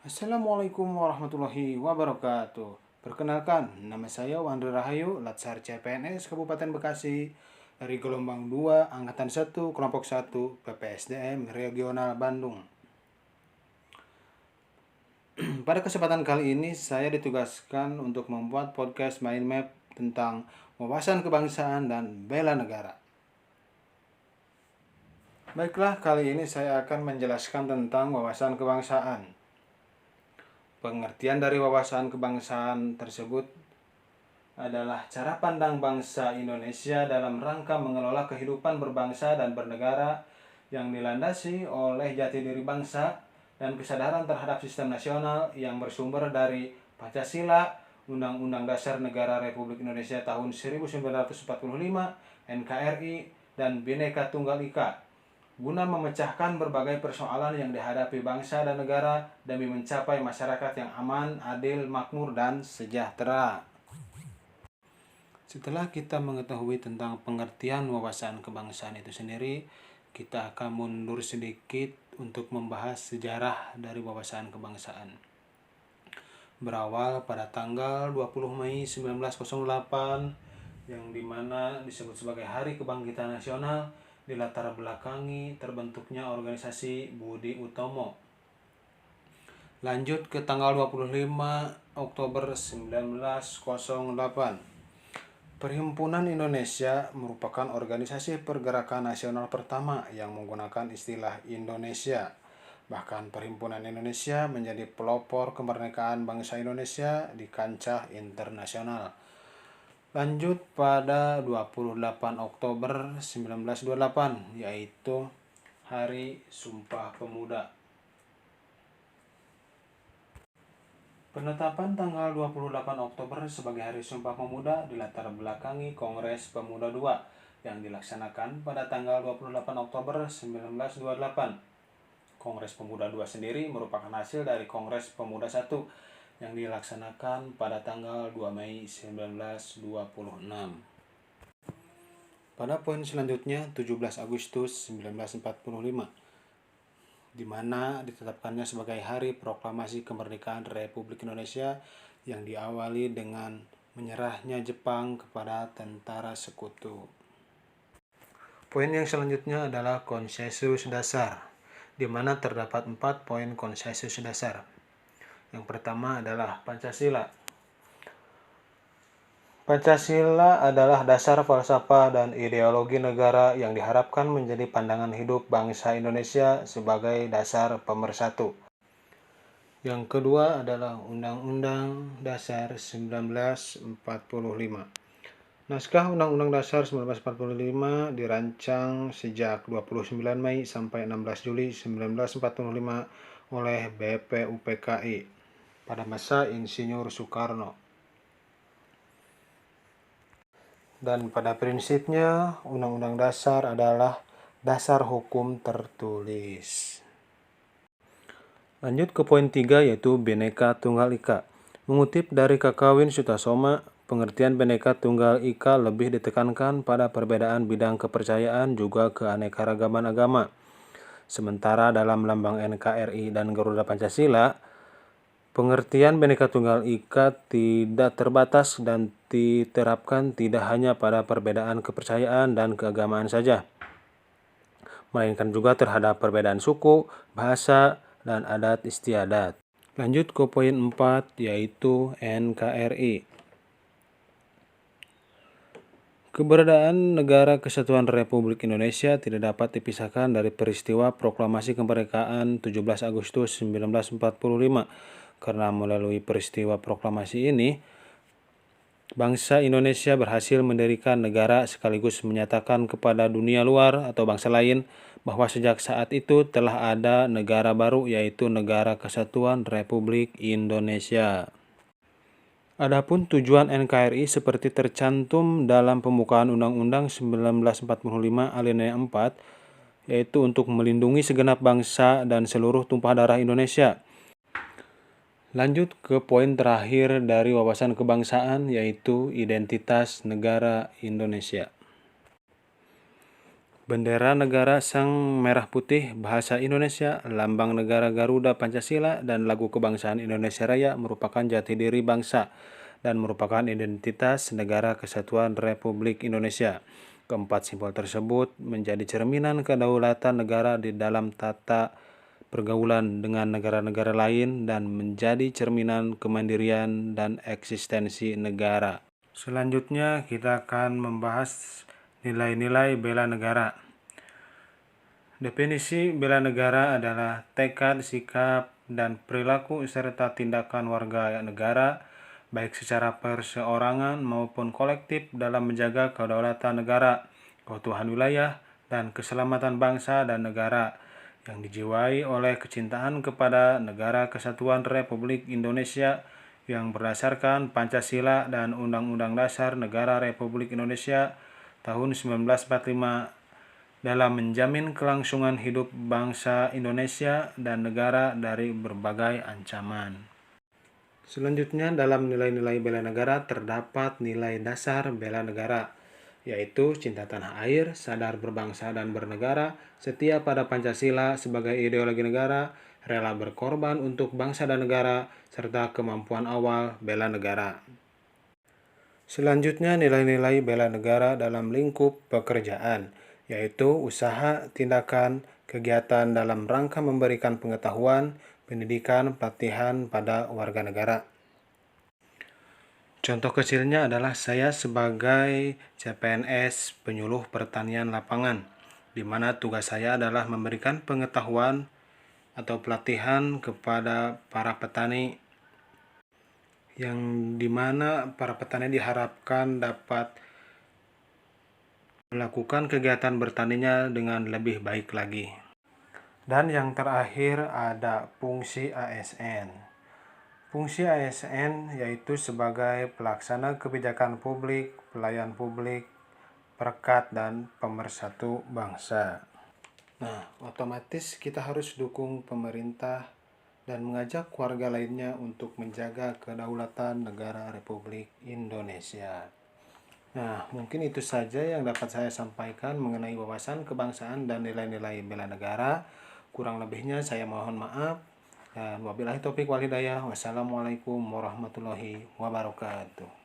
Assalamualaikum warahmatullahi wabarakatuh. Perkenalkan, nama saya Wandri Rahayu, Latsar CPNS Kabupaten Bekasi dari gelombang 2 Angkatan 1 Kelompok 1 PPSDM Regional Bandung. Pada kesempatan kali ini saya ditugaskan untuk membuat podcast Mind Map tentang wawasan kebangsaan dan bela negara. Baiklah, kali ini saya akan menjelaskan tentang wawasan kebangsaan. Pengertian dari wawasan kebangsaan tersebut adalah cara pandang bangsa Indonesia dalam rangka mengelola kehidupan berbangsa dan bernegara yang dilandasi oleh jati diri bangsa dan kesadaran terhadap sistem nasional yang bersumber dari Pancasila, Undang-Undang Dasar Negara Republik Indonesia tahun 1945, NKRI, dan Bhinneka Tunggal Ika, guna memecahkan berbagai persoalan yang dihadapi bangsa dan negara demi mencapai masyarakat yang aman, adil, makmur, dan sejahtera. Setelah kita mengetahui tentang pengertian wawasan kebangsaan itu sendiri, kita akan mundur sedikit untuk membahas sejarah dari wawasan kebangsaan. Berawal pada tanggal 20 Mei 1908, yang dimana disebut sebagai Hari Kebangkitan Nasional, dilatar belakangi terbentuknya organisasi Budi Utomo. Lanjut ke tanggal 25 Oktober 1908. Perhimpunan Indonesia merupakan organisasi pergerakan nasional pertama yang menggunakan istilah Indonesia. Bahkan Perhimpunan Indonesia menjadi pelopor kemerdekaan bangsa Indonesia di kancah internasional. Lanjut pada 28 Oktober 1928, yaitu Hari Sumpah Pemuda. Penetapan tanggal 28 Oktober sebagai Hari Sumpah Pemuda dilatar belakangi Kongres Pemuda II yang dilaksanakan pada tanggal 28 Oktober 1928. Kongres Pemuda II sendiri merupakan hasil dari Kongres Pemuda I yang dilaksanakan pada tanggal 2 Mei 1926. Pada poin selanjutnya, 17 Agustus 1945, di mana ditetapkannya sebagai Hari Proklamasi Kemerdekaan Republik Indonesia yang diawali dengan menyerahnya Jepang kepada tentara sekutu. Poin yang selanjutnya adalah konsensus dasar, di mana terdapat 4 poin konsensus dasar. Yang pertama adalah Pancasila. Pancasila adalah dasar falsafah dan ideologi negara yang diharapkan menjadi pandangan hidup bangsa Indonesia sebagai dasar pemersatu. Yang kedua adalah Undang-Undang Dasar 1945. Naskah Undang-Undang Dasar 1945 dirancang sejak 29 Mei sampai 16 Juli 1945 oleh BPUPKI pada masa Insinyur Soekarno. Dan pada prinsipnya, Undang-Undang Dasar adalah dasar hukum tertulis. Lanjut ke poin 3, yaitu Bhinneka Tunggal Ika. Mengutip dari Kakawin Sutasoma, pengertian Bhinneka Tunggal Ika lebih ditekankan pada perbedaan bidang kepercayaan juga keanekaragaman agama. Sementara dalam lambang NKRI dan Garuda Pancasila, pengertian Bhinneka Tunggal Ika tidak terbatas dan diterapkan tidak hanya pada perbedaan kepercayaan dan keagamaan saja, melainkan juga terhadap perbedaan suku, bahasa, dan adat istiadat. Lanjut ke poin 4, yaitu NKRI. Keberadaan Negara Kesatuan Republik Indonesia tidak dapat dipisahkan dari peristiwa Proklamasi Kemerdekaan 17 Agustus 1945, karena melalui peristiwa proklamasi ini, bangsa Indonesia berhasil mendirikan negara sekaligus menyatakan kepada dunia luar atau bangsa lain bahwa sejak saat itu telah ada negara baru, yaitu Negara Kesatuan Republik Indonesia. Adapun tujuan NKRI seperti tercantum dalam pembukaan Undang-Undang 1945 alinea 4, yaitu untuk melindungi segenap bangsa dan seluruh tumpah darah Indonesia. Lanjut ke poin terakhir dari wawasan kebangsaan, yaitu identitas negara Indonesia. Bendera negara Sang Merah Putih, bahasa Indonesia, lambang negara Garuda Pancasila, dan lagu kebangsaan Indonesia Raya merupakan jati diri bangsa dan merupakan identitas Negara Kesatuan Republik Indonesia. Keempat simbol tersebut menjadi cerminan kedaulatan negara di dalam tata pergaulan dengan negara-negara lain dan menjadi cerminan kemandirian dan eksistensi negara. Selanjutnya kita akan membahas nilai-nilai bela negara. Definisi bela negara adalah tekad, sikap, dan perilaku serta tindakan warga negara, baik secara perseorangan maupun kolektif dalam menjaga kedaulatan negara, keutuhan wilayah, dan keselamatan bangsa dan negara, yang dijiwai oleh kecintaan kepada Negara Kesatuan Republik Indonesia yang berdasarkan Pancasila dan Undang-Undang Dasar Negara Republik Indonesia tahun 1945 dalam menjamin kelangsungan hidup bangsa Indonesia dan negara dari berbagai ancaman. Selanjutnya, dalam nilai-nilai bela negara terdapat nilai dasar bela negara, yaitu cinta tanah air, sadar berbangsa dan bernegara, setia pada Pancasila sebagai ideologi negara, rela berkorban untuk bangsa dan negara, serta kemampuan awal bela negara. Selanjutnya, nilai-nilai bela negara dalam lingkup pekerjaan, yaitu usaha, tindakan, kegiatan dalam rangka memberikan pengetahuan, pendidikan, pelatihan pada warga negara. Contoh kecilnya adalah saya sebagai CPNS penyuluh pertanian lapangan, di mana tugas saya adalah memberikan pengetahuan atau pelatihan kepada para petani, yang dimana para petani diharapkan dapat melakukan kegiatan bertaninya dengan lebih baik lagi. Dan yang terakhir ada fungsi ASN. Fungsi ASN yaitu sebagai pelaksana kebijakan publik, pelayan publik, perekat, dan pemersatu bangsa. Nah, otomatis kita harus dukung pemerintah dan mengajak warga lainnya untuk menjaga kedaulatan negara Republik Indonesia. Nah, mungkin itu saja yang dapat saya sampaikan mengenai wawasan kebangsaan dan nilai-nilai bela negara. Kurang lebihnya saya mohon maaf. Dan wabillahi taufiq wal hidayah. Wassalamualaikum warahmatullahi wabarakatuh.